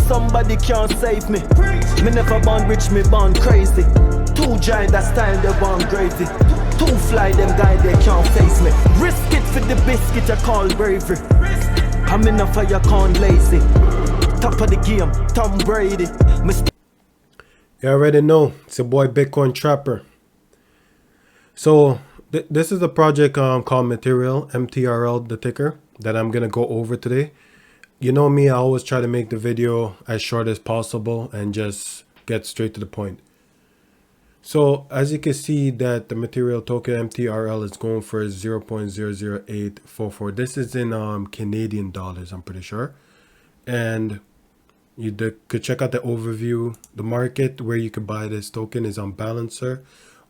somebody can't save me. Me never born rich, me born crazy. Two giant that style, they born gravy. Two fly, them guy, they can't face me. Risk it for the biscuit, I call bravery. I'm enough for you, can't lazy. Top of the game, Tom Brady. You already know, it's your boy Bitcoin Trapper. So this is a project called MTRL, the ticker, that I'm gonna go over today. You know me, I always try to make the video as short as possible and just get straight to the point. So as you can see that the material token MTRL is going for 0.00844. This is in Canadian dollars, I'm pretty sure. And you could check out the overview. The market where you could buy this token is on Balancer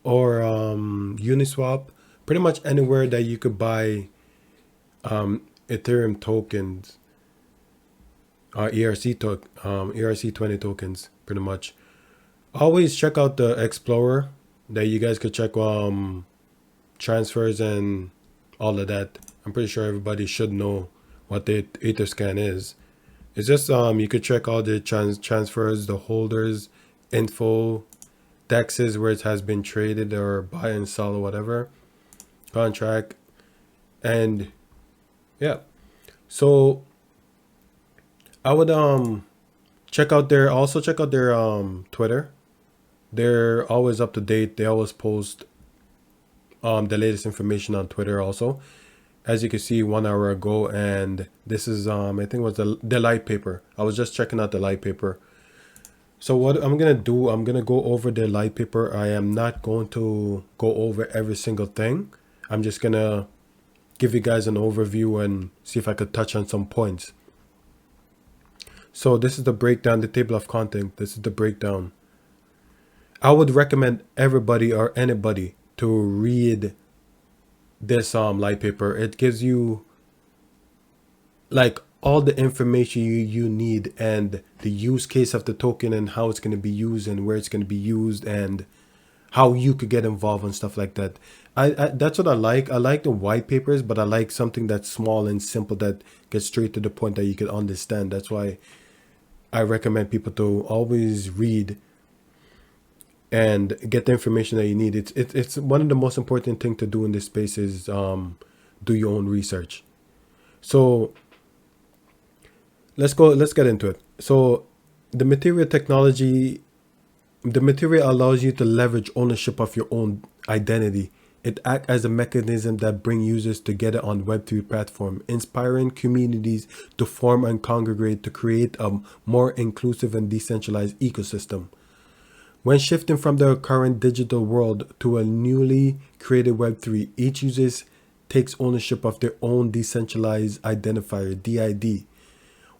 or Uniswap. Pretty much anywhere that you could buy Ethereum tokens, ERC20 tokens, pretty much. Always check out the Explorer that you guys could check transfers and all of that. I'm pretty sure everybody should know what the Etherscan is. It's just you could check all the transfers, the holders, info, dexes where it has been traded or buy and sell or whatever, contract, and yeah. So I would check out their Twitter. They're always up to date. They always post the latest information on Twitter also. As you can see 1 hour ago, and this is I think it was the light paper. I was just checking out the light paper. So what I'm gonna do, I'm gonna go over the light paper. I am not going to go over every single thing. I'm just gonna give you guys an overview and see if I could touch on some points. So this is the breakdown, the table of content. This is the breakdown. I would recommend everybody or anybody to read this light paper. It gives you like all the information you need and the use case of the token and how it's going to be used and where it's going to be used and how you could get involved and stuff like that. I that's what I like. I like the white papers, but I like something that's small and simple that gets straight to the point that you can understand. That's why I recommend people to always read and get the information that you need. It's one of the most important thing to do in this space is do your own research. So let's get into it. So the material allows you to leverage ownership of your own identity. It acts as a mechanism that brings users together on Web3 platform, inspiring communities to form and congregate to create a more inclusive and decentralized ecosystem. When shifting from the current digital world to a newly created Web3, each user takes ownership of their own decentralized identifier, DID.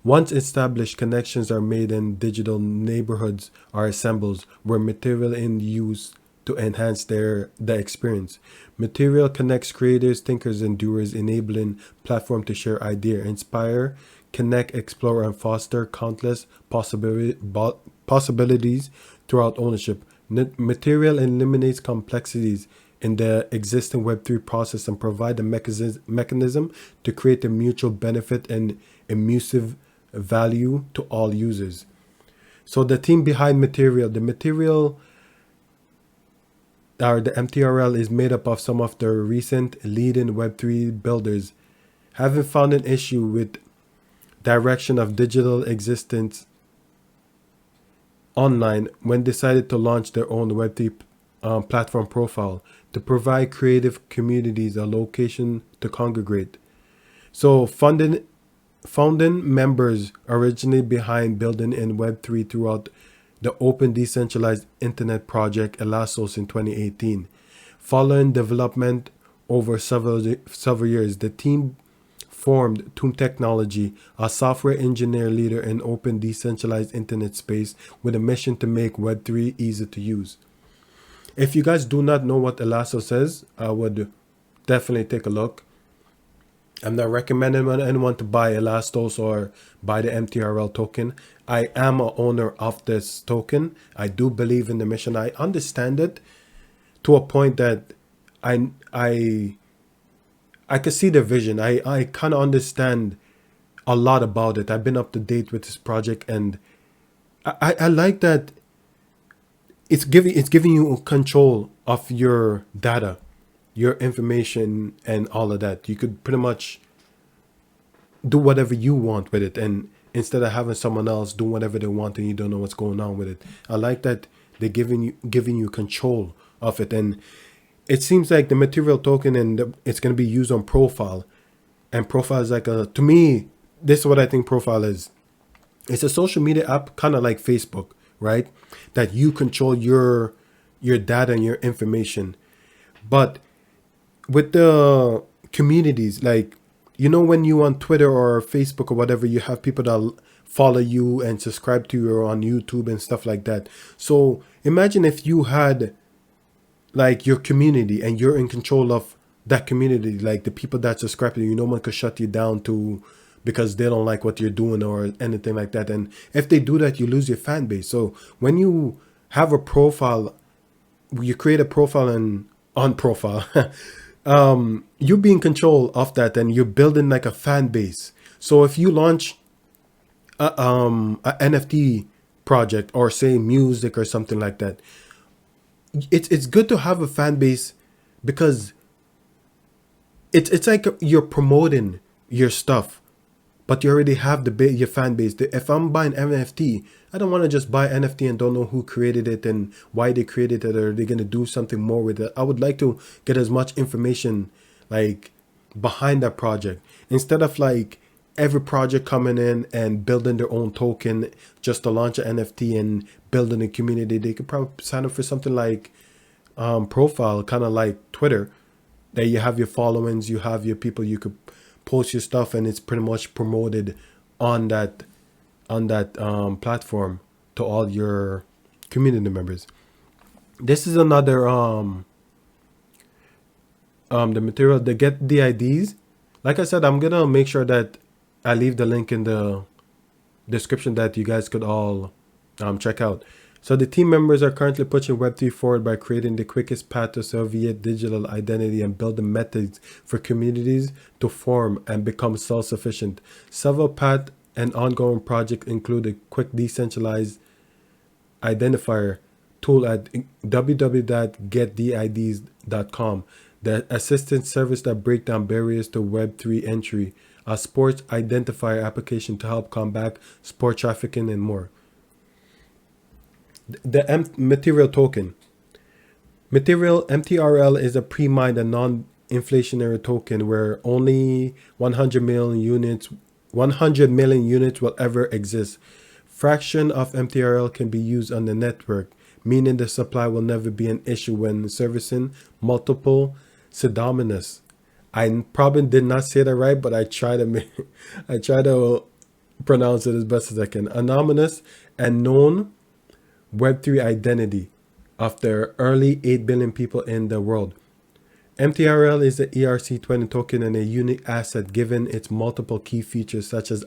Once established, connections are made and digital neighborhoods are assembled where material in use to enhance the experience. Material connects creators, thinkers, and doers, enabling platform to share ideas, inspire, connect, explore, and foster countless possibilities throughout ownership. Material eliminates complexities in the existing Web3 process and provide a mechanism to create a mutual benefit and immersive value to all users. So the team behind the MTRL is made up of some of the recent leading Web3 builders, having found an issue with direction of digital existence online when decided to launch their own Web3 platform profile to provide creative communities a location to congregate. So founding members originally behind building in Web3 throughout the open decentralized internet project Elastos in 2018. Following development over several years, the team formed Toon Technology, a software engineer leader in open decentralized internet space with a mission to make Web3 easy to use. If you guys do not know what Elastos is, I would definitely take a look. I'm not recommending anyone to buy Elastos or buy the MTRL token. I am an owner of this token. I do believe in the mission. I understand it to a point that I can see the vision. I kind of understand a lot about it. I've been up to date with this project, and I like that it's giving you control of your data, your information, and all of that. You could pretty much do whatever you want with it, and instead of having someone else do whatever they want and you don't know what's going on with it. I like that they're giving you control of it. And it seems like the material token, and it's going to be used on profile. And profile is like to me, this is what I think profile is. It's a social media app, kind of like Facebook, right? That you control your data and your information. But with the communities, like, when you on Twitter or Facebook or whatever, you have people that follow you and subscribe to you on YouTube and stuff like that. So imagine if you had like your community and you're in control of that community, like the people that subscribe to you, no one could shut you down to because they don't like what you're doing or anything like that. And if they do that, you lose your fan base. So when you have a profile, you create a profile and on profile, you be in control of that and you're building like a fan base. So if you launch a NFT project or say music or something like that, it's good to have a fan base because it's like you're promoting your stuff, but you already have your fan base. If I'm buying NFT, I don't want to just buy NFT and don't know who created it and why they created it, or they're going to do something more with it. I would like to get as much information like behind that project, instead of like every project coming in and building their own token just to launch an NFT and building a community. They could probably sign up for something like profile, kind of like Twitter, that you have your followings, you have your people, you could post your stuff, and it's pretty much promoted on that platform to all your community members. This is another the material, the get the IDs. Like I said, I'm gonna make sure that I leave the link in the description that you guys could all check out. So the team members are currently pushing Web3 forward by creating the quickest path to Soviet digital identity and building methods for communities to form and become self-sufficient. Several path and ongoing projects include a quick decentralized identifier tool at www.getdids.com, the assistance service that breaks down barriers to Web3 entry, a sports identifier application to help combat sport trafficking, and more. The material token. Material MTRL is a pre-mined and non-inflationary token where only 100 million units will ever exist. Fraction of MTRL can be used on the network, meaning the supply will never be an issue when servicing multiple pseudonymous. I probably did not say that right, but I try to pronounce it as best as I can. Anonymous and known Web3 identity of the early 8 billion people in the world. MTRL is an ERC20 token and a unique asset given its multiple key features such as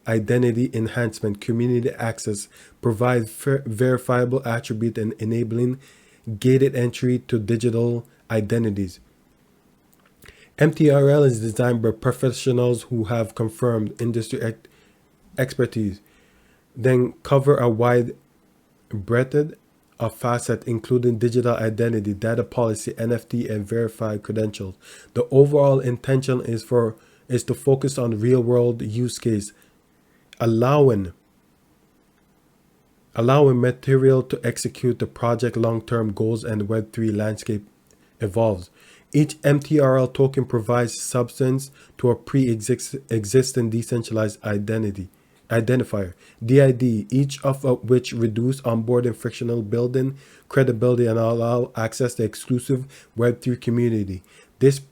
identity enhancement, community access, provides verifiable attribute, and enabling gated entry to digital identities. MTRL is designed by professionals who have confirmed industry expertise, then cover a wide breadth of facets including digital identity, data policy, NFT, and verified credentials. The overall intention is to focus on real-world use case, allowing material to execute the project long-term goals and Web3 landscape evolves. Each MTRL token provides substance to a pre-existing decentralized identifier, DID, each of which reduce onboarding frictional, building credibility, and allow access to exclusive Web3 community. This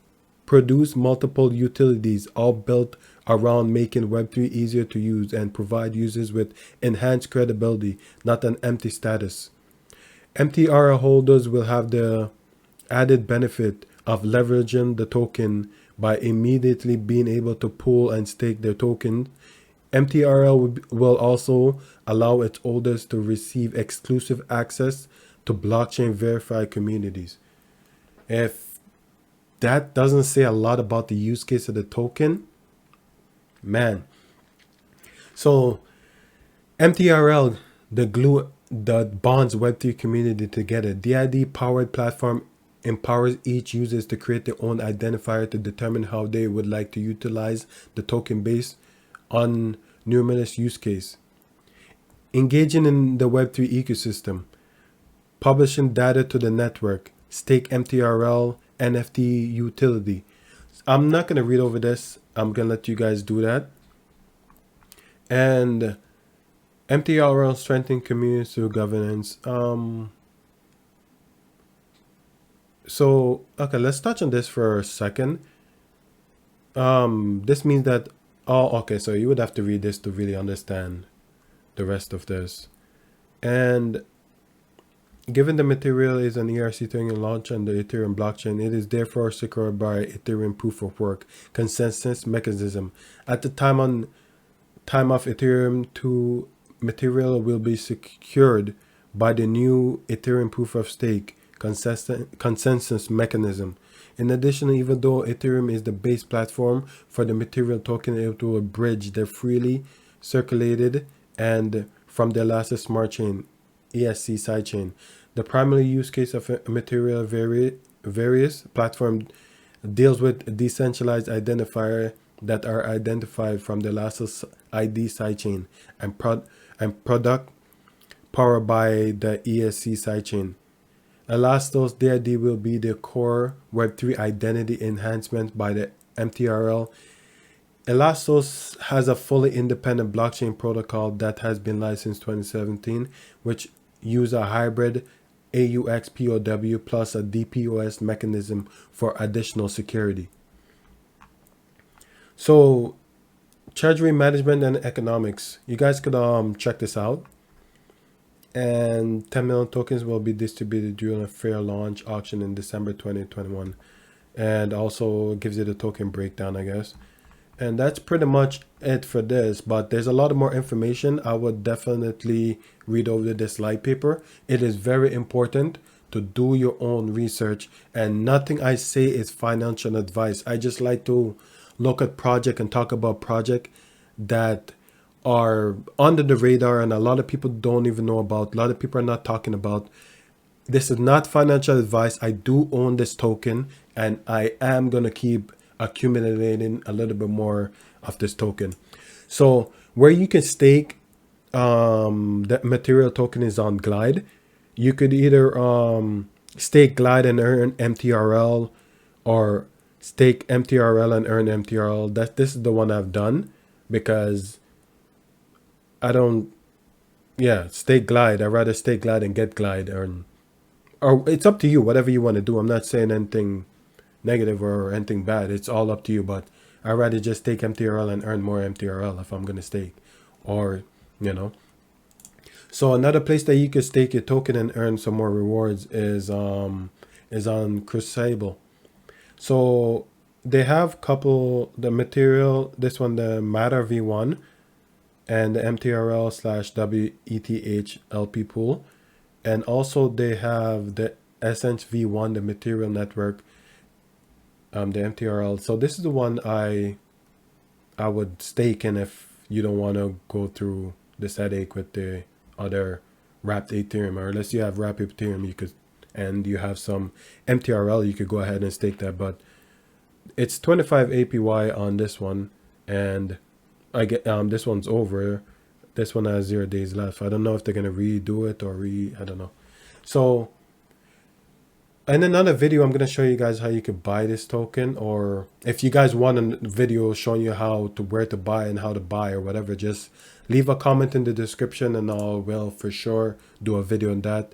produce multiple utilities, all built around making Web3 easier to use and provide users with enhanced credibility, not an empty status. MTRL holders will have the added benefit of leveraging the token by immediately being able to pool and stake their token. MTRL will also allow its holders to receive exclusive access to blockchain verified communities. If that doesn't say a lot about the use case of the token, man. So MTRL, the glue that bonds Web3 community together. DID powered platform empowers each user to create their own identifier to determine how they would like to utilize the token based on numerous use case. Engaging in the Web3 ecosystem, publishing data to the network, stake MTRL, NFT utility. I'm not going to read over this. I'm going to let you guys do that. And MTRL strengthening community through governance. So, okay, let's touch on this for a second. This means that, okay, so you would have to read this to really understand the rest of this. And given the material is an ERC20 launch on the Ethereum blockchain, it is therefore secured by Ethereum proof of work consensus mechanism. At the time of Ethereum 2 material will be secured by the new Ethereum proof of stake consensus mechanism. In addition, even though Ethereum is the base platform for the material token, it will bridge the freely circulated and from the Elastic Smart Chain ESC sidechain. The primary use case of a material various platform deals with decentralized identifier that are identified from the Elastic ID sidechain and product powered by the ESC sidechain. Elastos DID will be the core Web3 identity enhancement by the MTRL. Elastos has a fully independent blockchain protocol that has been licensed 2017, which use a hybrid AUX POW plus a DPoS mechanism for additional security. So, treasury management and economics. You guys could check this out. And 10 million tokens will be distributed during a fair launch auction in December 2021. And also gives you the token breakdown, I guess. And that's pretty much it for this, but there's a lot more information. I would definitely read over this light paper. It is very important to do your own research, and nothing I say is financial advice. I just like to look at project and talk about project that are under the radar and a lot of people don't even know about, a lot of people are not talking about. This is not financial advice. I do own this token and I am going to keep accumulating a little bit more of this token. So where you can stake the material token is on Glide. You could either stake Glide and earn MTRL, or stake MTRL and earn MTRL. This is the one I've done because I don't, stake Glide. I'd rather stake Glide and get Glide, or it's up to you, whatever you want to do. I'm not saying anything negative or anything bad. It's all up to you, but I'd rather just take MTRL and earn more MTRL if I'm going to stake, or, So another place that you could stake your token and earn some more rewards is on Crucible. So they have the material, this one, the Matter V1, and the MTRL/WETH LP pool. And also they have the Essence V1, the material network, the MTRL. So this is the one I would stake in if you don't want to go through this headache with the other wrapped Ethereum, or unless you have wrapped Ethereum, and you have some MTRL, you could go ahead and stake that. But it's 25 APY on this one, and I get this one's over. This one has 0 days left. I don't know if they're gonna redo it or I don't know. So in another video, I'm gonna show you guys how you could buy this token, or if you guys want a video showing you where to buy and how to buy or whatever, just leave a comment in the description and I will for sure do a video on that.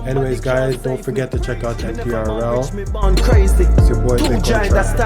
Anyways, guys, don't forget to check out MTRL. It's your boy Big Contract.